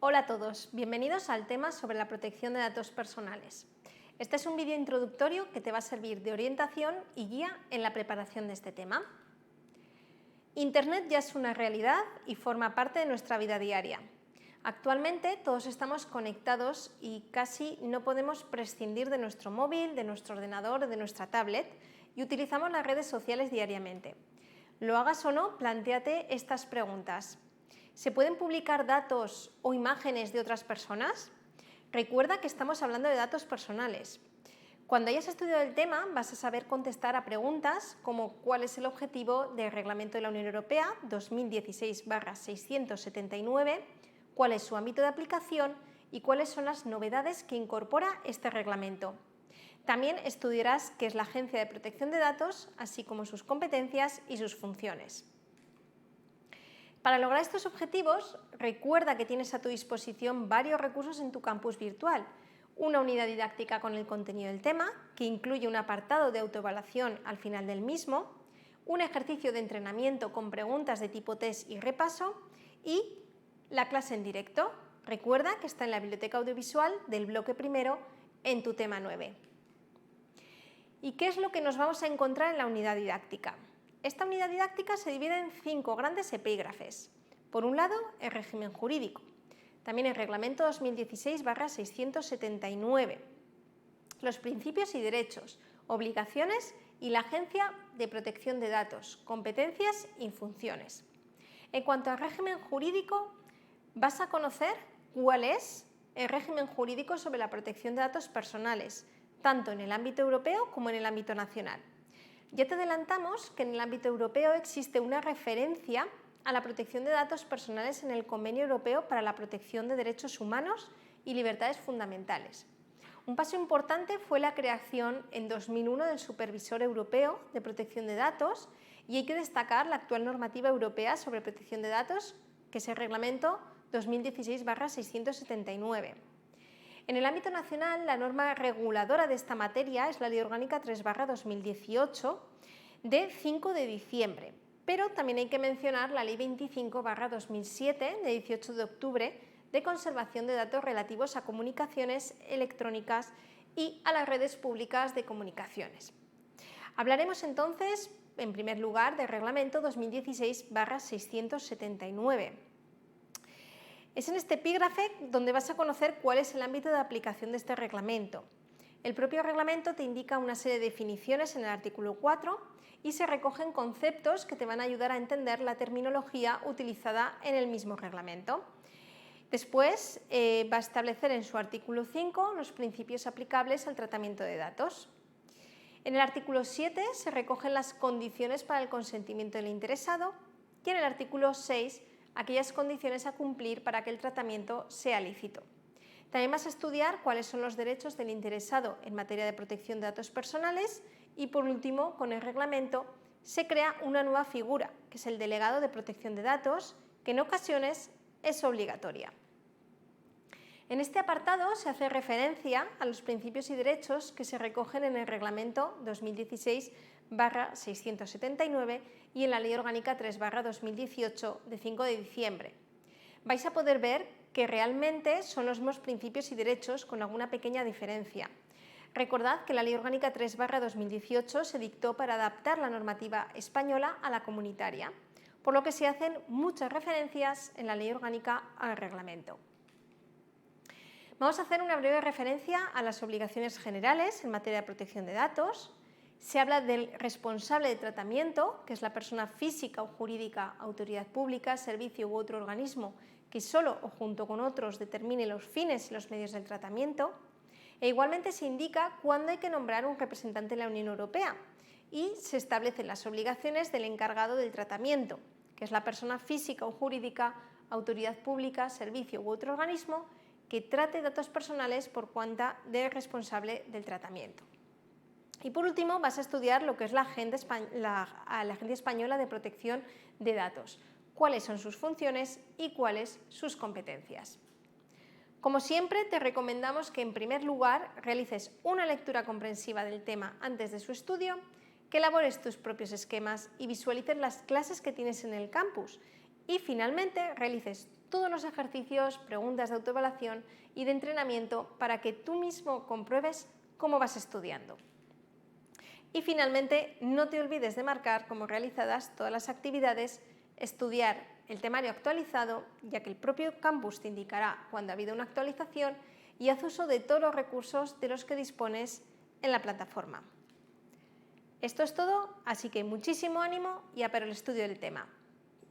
Hola a todos, bienvenidos al tema sobre la protección de datos personales. Este es un vídeo introductorio que te va a servir de orientación y guía en la preparación de este tema. Internet ya es una realidad y forma parte de nuestra vida diaria. Actualmente todos estamos conectados y casi no podemos prescindir de nuestro móvil, de nuestro ordenador o de nuestra tablet y utilizamos las redes sociales diariamente. Lo hagas o no, plantéate estas preguntas. ¿Se pueden publicar datos o imágenes de otras personas? Recuerda que estamos hablando de datos personales. Cuando hayas estudiado el tema vas a saber contestar a preguntas como ¿cuál es el objetivo del Reglamento de la Unión Europea 2016/679? ¿Cuál es su ámbito de aplicación? Y cuáles son las novedades que incorpora este reglamento. También estudiarás qué es la Agencia de Protección de Datos, así como sus competencias y sus funciones. Para lograr estos objetivos, recuerda que tienes a tu disposición varios recursos en tu campus virtual. Una unidad didáctica con el contenido del tema, que incluye un apartado de autoevaluación al final del mismo, un ejercicio de entrenamiento con preguntas de tipo test y repaso y la clase en directo. Recuerda que está en la biblioteca audiovisual del bloque primero en tu tema 9. ¿Y qué es lo que nos vamos a encontrar en la unidad didáctica? Esta unidad didáctica se divide en 5 grandes epígrafes. Por un lado, el régimen jurídico, también el Reglamento 2016/679, los principios y derechos, obligaciones y la Agencia de Protección de Datos, competencias y funciones. En cuanto al régimen jurídico, vas a conocer cuál es el régimen jurídico sobre la protección de datos personales, tanto en el ámbito europeo como en el ámbito nacional. Ya te adelantamos que en el ámbito europeo existe una referencia a la protección de datos personales en el Convenio Europeo para la Protección de Derechos Humanos y Libertades Fundamentales. Un paso importante fue la creación en 2001 del Supervisor Europeo de Protección de Datos y hay que destacar la actual normativa europea sobre protección de datos, que es el Reglamento 2016/679. En el ámbito nacional, la norma reguladora de esta materia es la Ley Orgánica 3/2018 de 5 de diciembre, pero también hay que mencionar la Ley 25/2007 de 18 de octubre de conservación de datos relativos a comunicaciones electrónicas y a las redes públicas de comunicaciones. Hablaremos entonces, en primer lugar, del Reglamento 2016/679. Es en este epígrafe donde vas a conocer cuál es el ámbito de aplicación de este reglamento. El propio reglamento te indica una serie de definiciones en el artículo 4 y se recogen conceptos que te van a ayudar a entender la terminología utilizada en el mismo reglamento. Después va a establecer en su artículo 5 los principios aplicables al tratamiento de datos. En el artículo 7 se recogen las condiciones para el consentimiento del interesado y en el artículo 6 aquellas condiciones a cumplir para que el tratamiento sea lícito. También vas a estudiar cuáles son los derechos del interesado en materia de protección de datos personales y, por último, con el reglamento se crea una nueva figura, que es el delegado de protección de datos, que en ocasiones es obligatoria. En este apartado se hace referencia a los principios y derechos que se recogen en el Reglamento 2016/679 y en la Ley Orgánica 3/2018 de 5 de diciembre. Vais a poder ver que realmente son los mismos principios y derechos con alguna pequeña diferencia. Recordad que la Ley Orgánica 3/2018 se dictó para adaptar la normativa española a la comunitaria, por lo que se hacen muchas referencias en la Ley Orgánica al reglamento. Vamos a hacer una breve referencia a las obligaciones generales en materia de protección de datos. Se habla del responsable de tratamiento, que es la persona física o jurídica, autoridad pública, servicio u otro organismo que solo o junto con otros determine los fines y los medios del tratamiento. E igualmente se indica cuándo hay que nombrar un representante de la Unión Europea y se establecen las obligaciones del encargado del tratamiento, que es la persona física o jurídica, autoridad pública, servicio u otro organismo que trate datos personales por cuenta del responsable del tratamiento. Y por último vas a estudiar lo que es la Agencia Española de Protección de Datos, cuáles son sus funciones y cuáles sus competencias. Como siempre, te recomendamos que en primer lugar realices una lectura comprensiva del tema antes de su estudio, que elabores tus propios esquemas y visualices las clases que tienes en el campus Y finalmente realices todos los ejercicios, preguntas de autoevaluación y de entrenamiento para que tú mismo compruebes cómo vas estudiando. Y finalmente, no te olvides de marcar como realizadas todas las actividades, estudiar el temario actualizado, ya que el propio campus te indicará cuando ha habido una actualización, y haz uso de todos los recursos de los que dispones en la plataforma. Esto es todo, así que muchísimo ánimo y a por el estudio del tema.